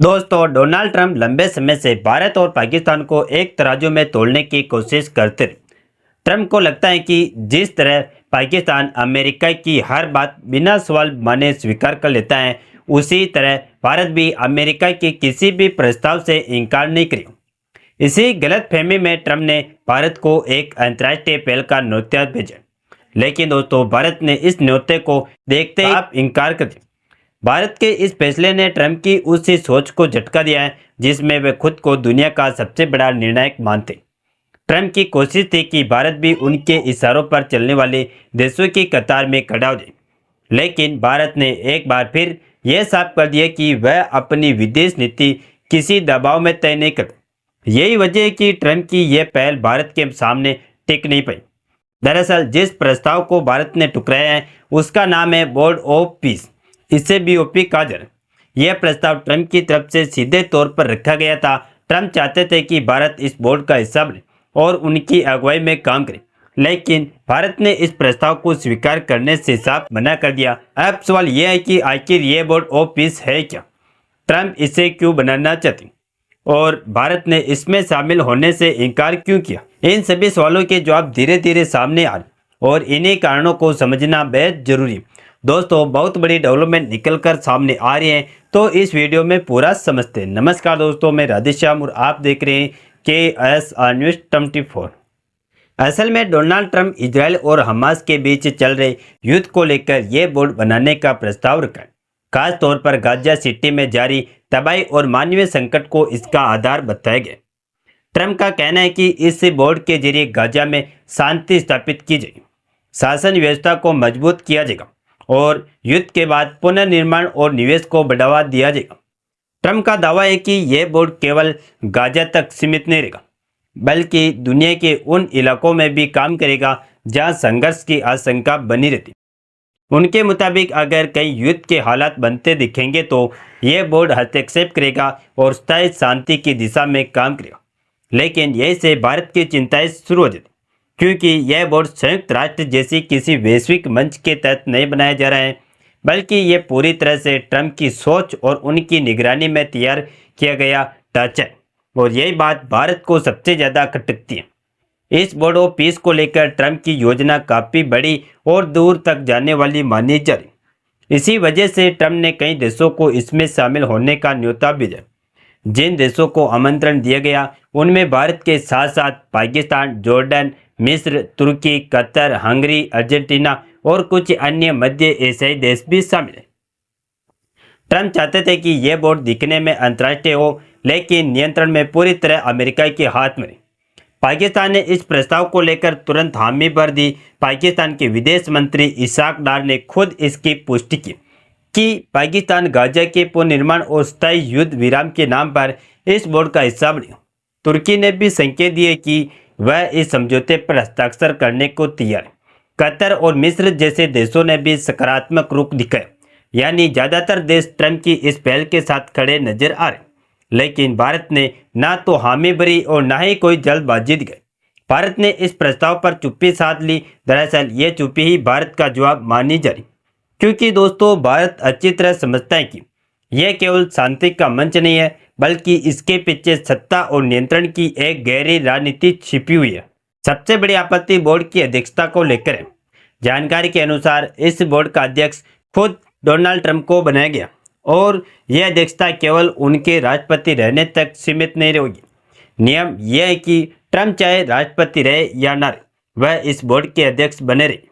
दोस्तों, Donald Trump लंबे समय से भारत और पाकिस्तान को एक तराजू में तोलने की कोशिश करते रहे। ट्रंप को लगता है कि जिस तरह पाकिस्तान अमेरिका की हर बात बिना सवाल माने स्वीकार कर लेता है, उसी तरह भारत भी अमेरिका के किसी भी प्रस्ताव से इनकार नहीं करेगा। इसी गलतफहमी में ट्रंप ने भारत को एक अंतर्राष्ट्रीय पहल का न्योता भेजा, लेकिन दोस्तों भारत ने इस न्योते को देखते ही आप इनकार कर दिया। भारत के इस फैसले ने ट्रंप की उसी सोच को झटका दिया है जिसमें वे खुद को दुनिया का सबसे बड़ा निर्णायक मानते। ट्रंप की कोशिश थी कि भारत भी उनके इशारों पर चलने वाले देशों की कतार में खड़ा हो जाए, लेकिन भारत ने एक बार फिर यह साफ कर दिया कि वह अपनी विदेश नीति किसी दबाव में तय नहीं करता। यही वजह है कि ट्रंप की यह पहल भारत के सामने टिक नहीं पाई। दरअसल जिस प्रस्ताव को भारत ने ठुकराया है उसका नाम है बोर्ड ऑफ पीस, इसे बीओपी कहा जा रहा है। यह प्रस्ताव ट्रंप की तरफ से सीधे तौर पर रखा गया था। ट्रंप चाहते थे कि भारत इस बोर्ड का हिस्सा बने और उनकी अगुवाई में काम करे, लेकिन भारत ने इस प्रस्ताव को स्वीकार करने से साफ मना कर दिया। अब सवाल यह है कि आखिर यह बोर्ड ऑफ पीस है क्या, ट्रंप इसे क्यों बनाना चाहते और भारत ने इसमें शामिल होने से इनकार क्यों किया। इन सभी सवालों के जवाब धीरे धीरे सामने आ रहे और इन्हीं कारणों को समझना बेहद जरूरी है। दोस्तों, बहुत बड़ी डेवलपमेंट निकलकर सामने आ रही है, तो इस वीडियो में पूरा समझते हैं। नमस्कार दोस्तों, मैं राधेश्याम और आप देख रहे हैं KSR न्यूज़ 24। असल में डोनाल्ड ट्रंप इजराइल और हमास के बीच चल रहे युद्ध को लेकर यह बोर्ड बनाने का प्रस्ताव रखा है। खास तौर पर गाजा सिटी में जारी तबाही और मानवीय संकट को इसका आधार बताया गया। ट्रंप का कहना है कि इस बोर्ड के जरिए गाजा में शांति स्थापित की जाएगी, शासन व्यवस्था को मजबूत किया जाएगा और युद्ध के बाद पुनर्निर्माण और निवेश को बढ़ावा दिया जाएगा। ट्रंप का दावा है कि यह बोर्ड केवल गाजा तक सीमित नहीं रहेगा, बल्कि दुनिया के उन इलाकों में भी काम करेगा जहां संघर्ष की आशंका बनी रहती। उनके मुताबिक अगर कई युद्ध के हालात बनते दिखेंगे तो यह बोर्ड हस्तक्षेप करेगा और स्थायी शांति की दिशा में काम करेगा। लेकिन यही से भारत की चिंताएं शुरू हो जाती, क्योंकि यह बोर्ड संयुक्त राष्ट्र जैसी किसी वैश्विक मंच के तहत नहीं बनाया जा रहा है, बल्कि यह पूरी तरह से ट्रंप की सोच और उनकी निगरानी में तैयार किया गया ढांचा है। और यही बात भारत को सबसे ज़्यादा खटकती है। इस बोर्ड ऑफ पीस को लेकर ट्रंप की योजना काफ़ी बड़ी और दूर तक जाने वाली मानी जा रही। इसी वजह से ट्रंप ने कई देशों को इसमें शामिल होने का न्योता भेजा। जिन देशों को आमंत्रण दिया गया उनमें भारत के साथ साथ पाकिस्तान, जॉर्डन, मिस्र, तुर्की, कतर, हंगरी, अर्जेंटीना और कुछ अन्य मध्य एशियाई देश भी शामिल हैं। ट्रंप चाहते थे कि यह बोर्ड दिखने में अंतर्राष्ट्रीय हो, लेकिन नियंत्रण में पूरी तरह अमेरिका के हाथ में रहे। पाकिस्तान ने इस प्रस्ताव को लेकर तुरंत हामी भर दी। पाकिस्तान के विदेश मंत्री इसाक डार ने खुद इसकी पुष्टि की कि पाकिस्तान गाजा के पुनर्निर्माण और स्थायी युद्ध विराम के नाम पर इस बोर्ड का हिस्सा बनेगा। तुर्की ने भी संकेत दिए कि वह इस समझौते पर हस्ताक्षर करने को तैयार है। कतर और मिस्र जैसे देशों ने भी सकारात्मक रुख दिखाया, यानी ज़्यादातर देश ट्रंप की इस पहल के साथ खड़े नजर आ रहे। लेकिन भारत ने ना तो हामी भरी और ना ही कोई जल्दबाजी दिखाई। भारत ने इस प्रस्ताव पर चुप्पी साध ली। दरअसल ये चुप्पी ही भारत का जवाब मानी जा रही, क्योंकि दोस्तों भारत अच्छी तरह समझता है कि यह केवल शांति का मंच नहीं है, बल्कि इसके पीछे सत्ता और नियंत्रण की एक गहरी राजनीति छिपी हुई है। सबसे बड़ी आपत्ति बोर्ड की अध्यक्षता को लेकर है। जानकारी के अनुसार इस बोर्ड का अध्यक्ष खुद डोनाल्ड ट्रंप को बनाया गया और यह अध्यक्षता केवल उनके राष्ट्रपति रहने तक सीमित नहीं रहेगी। नियम यह है कि ट्रंप चाहे राष्ट्रपति रहे या न रहे, वह इस बोर्ड के अध्यक्ष बने रहे।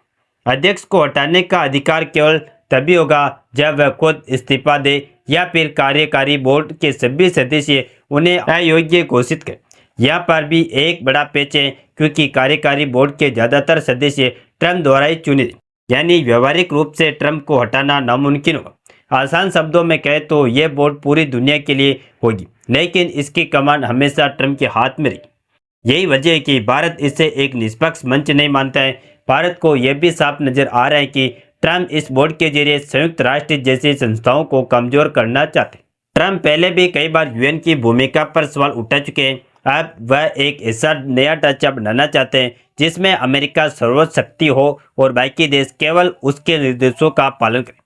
अध्यक्ष को हटाने का अधिकार केवल तभी होगा जब वह खुद इस्तीफा दे या फिर कार्यकारी बोर्ड के सभी सदस्य उन्हें अयोग्य घोषित करें। यहाँ पर भी एक बड़ा पेच है, क्योंकि कार्यकारी बोर्ड के ज़्यादातर सदस्य ट्रंप द्वारा ही चुने, यानी व्यवहारिक रूप से ट्रंप को हटाना नामुमकिन होगा। आसान शब्दों में कहे तो यह बोर्ड पूरी दुनिया के लिए होगी, लेकिन इसकी कमान हमेशा ट्रंप के हाथ में रहेगी। यही वजह है कि भारत इसे एक निष्पक्ष मंच नहीं मानता है। भारत को यह भी साफ नजर आ रहा है कि ट्रंप इस बोर्ड के जरिए संयुक्त राष्ट्र जैसी संस्थाओं को कमजोर करना चाहते। ट्रंप पहले भी कई बार यूएन की भूमिका पर सवाल उठा चुके हैं। अब वह एक ऐसा नया ढांचा बनाना चाहते हैं जिसमें अमेरिका सर्वोच्च शक्ति हो और बाकी देश केवल उसके निर्देशों का पालन करें।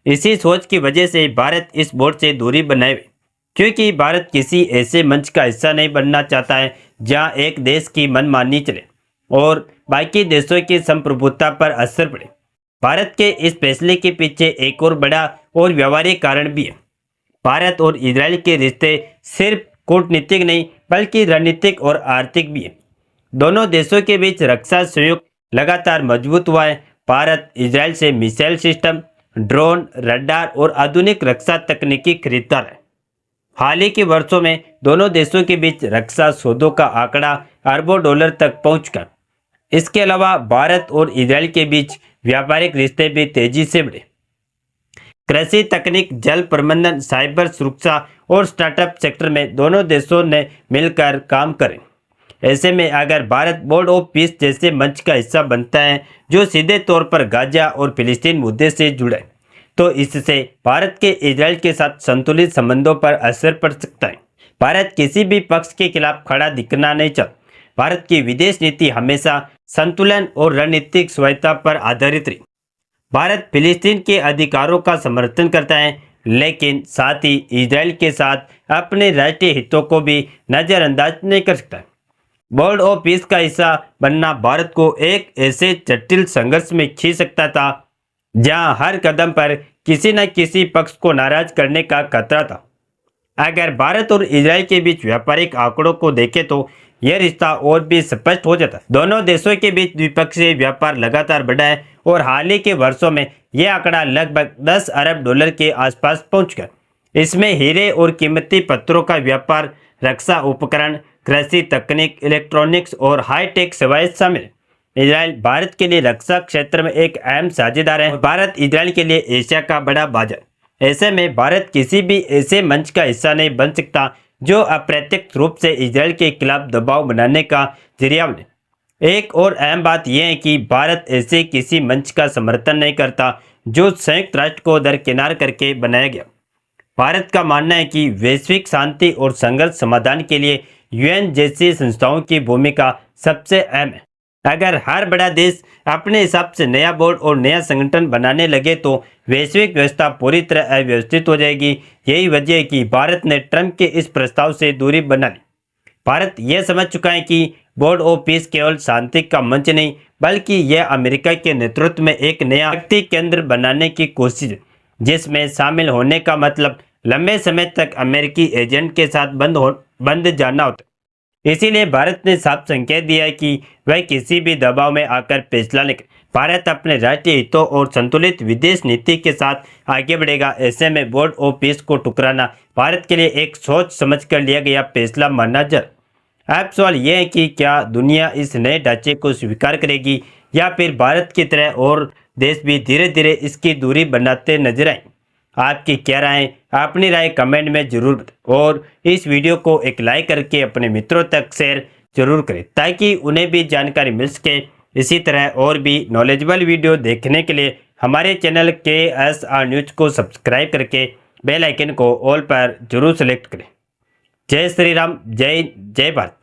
इसी सोच की वजह से भारत इस बोर्ड से दूरी बनाए हुए। क्योंकि भारत किसी ऐसे मंच का हिस्सा नहीं बनना चाहता है जहां एक देश की मनमानी चले और बाकी देशों की संप्रभुता पर असर पड़े। भारत के इस फैसले के पीछे एक और बड़ा और व्यवहारिक कारण भी है। भारत और इजराइल के रिश्ते सिर्फ कूटनीतिक नहीं बल्कि रणनीतिक और आर्थिक भी है। दोनों देशों के बीच रक्षा सहयोग लगातार मजबूत हुआ है। भारत इजराइल से मिसाइल सिस्टम, ड्रोन, रडार और आधुनिक रक्षा तकनीकी खरीदता है। हाल ही के वर्षों में दोनों देशों के बीच रक्षा सौदों का आंकड़ा अरबों डॉलर तक पहुंच गया। इसके अलावा भारत और इजराइल के बीच व्यापारिक रिश्ते भी तेजी से बढ़े। कृषि तकनीक, जल प्रबंधन, साइबर सुरक्षा और स्टार्टअप सेक्टर में दोनों देशों ने मिलकर काम करें। ऐसे में अगर भारत बोर्ड ऑफ पीस जैसे मंच का हिस्सा बनता है जो सीधे तौर पर गाजा और फिलिस्तीन मुद्दे से जुड़े, तो इससे भारत के इजराइल के साथ संतुलित संबंधों पर असर पड़ सकता है। भारत किसी भी पक्ष के खिलाफ खड़ा दिखना नहीं चाहता। भारत की विदेश नीति हमेशा संतुलन और रणनीतिक स्वायत्ता पर आधारित रही। भारत फिलिस्तीन के अधिकारों का समर्थन करता है, लेकिन साथ ही इजराइल के साथ अपने राष्ट्रीय हितों को भी नज़रअंदाज नहीं कर सकता। बोर्ड ऑफ पीस का हिस्सा बनना भारत को एक ऐसे जटिल संघर्ष में खींच सकता था जहां हर कदम पर किसी न किसी पक्ष को नाराज करने का खतरा था। अगर भारत और इजराइल के बीच व्यापारिक आंकड़ों को देखें तो यह रिश्ता और भी स्पष्ट हो जाता है। दोनों देशों के बीच द्विपक्षीय व्यापार लगातार बढ़ा है और हाल ही के वर्षों में यह आंकड़ा लगभग 10 अरब डॉलर के आसपास पहुंच गया। इसमें हीरे और कीमती पत्थरों का व्यापार, रक्षा उपकरण, कृषि तकनीक, इलेक्ट्रॉनिक्स और हाईटेक सेवाएं शामिल हैं। इजराइल भारत के लिए रक्षा क्षेत्र में एक अहम साझेदार है और भारत इजराइल के लिए एशिया का बड़ा बाजार। ऐसे में भारत किसी भी ऐसे मंच का हिस्सा नहीं बन सकता जो अप्रत्यक्ष रूप से इजराइल के खिलाफ दबाव बनाने का जरिया बने। एक और अहम बात यह है कि भारत ऐसे किसी मंच का समर्थन नहीं करता जो संयुक्त राष्ट्र को दरकिनार करके बनाया गया। भारत का मानना है कि वैश्विक शांति और संघर्ष समाधान के लिए यूएन जैसी संस्थाओं की भूमिका सबसे अहम है। अगर हर बड़ा देश अपने हिसाब से नया बोर्ड और नया संगठन बनाने लगे तो वैश्विक व्यवस्था पूरी तरह अव्यवस्थित हो जाएगी। यही वजह है कि भारत ने ट्रंप के इस प्रस्ताव से दूरी बना ली। भारत यह समझ चुका है कि बोर्ड ऑफ पीस केवल शांति का मंच नहीं बल्कि यह अमेरिका के नेतृत्व में एक नया शक्ति केंद्र बनाने की कोशिश है, जिसमें शामिल होने का मतलब लंबे समय तक अमेरिकी एजेंट के साथ बंद जाना होता है। इसीलिए भारत ने साफ संकेत दिया है कि वह किसी भी दबाव में आकर फैसला नहीं। भारत अपने राष्ट्रीय हितों और संतुलित विदेश नीति के साथ आगे बढ़ेगा। ऐसे में बोर्ड ऑफ पीस को ठुकराना भारत के लिए एक सोच समझकर लिया गया फैसला माना जाए। अब सवाल यह है कि क्या दुनिया इस नए ढांचे को स्वीकार करेगी या फिर भारत की तरह और देश भी धीरे धीरे इसकी दूरी बनाते नजर आए। आपकी क्या राय है? अपनी राय कमेंट में जरूर बताएं और इस वीडियो को एक लाइक करके अपने मित्रों तक शेयर जरूर करें ताकि उन्हें भी जानकारी मिल सके। इसी तरह और भी नॉलेजेबल वीडियो देखने के लिए हमारे चैनल KSR न्यूज़ को सब्सक्राइब करके बेल आइकन को ऑल पर जरूर सेलेक्ट करें। जय श्री राम, जय जय भारत।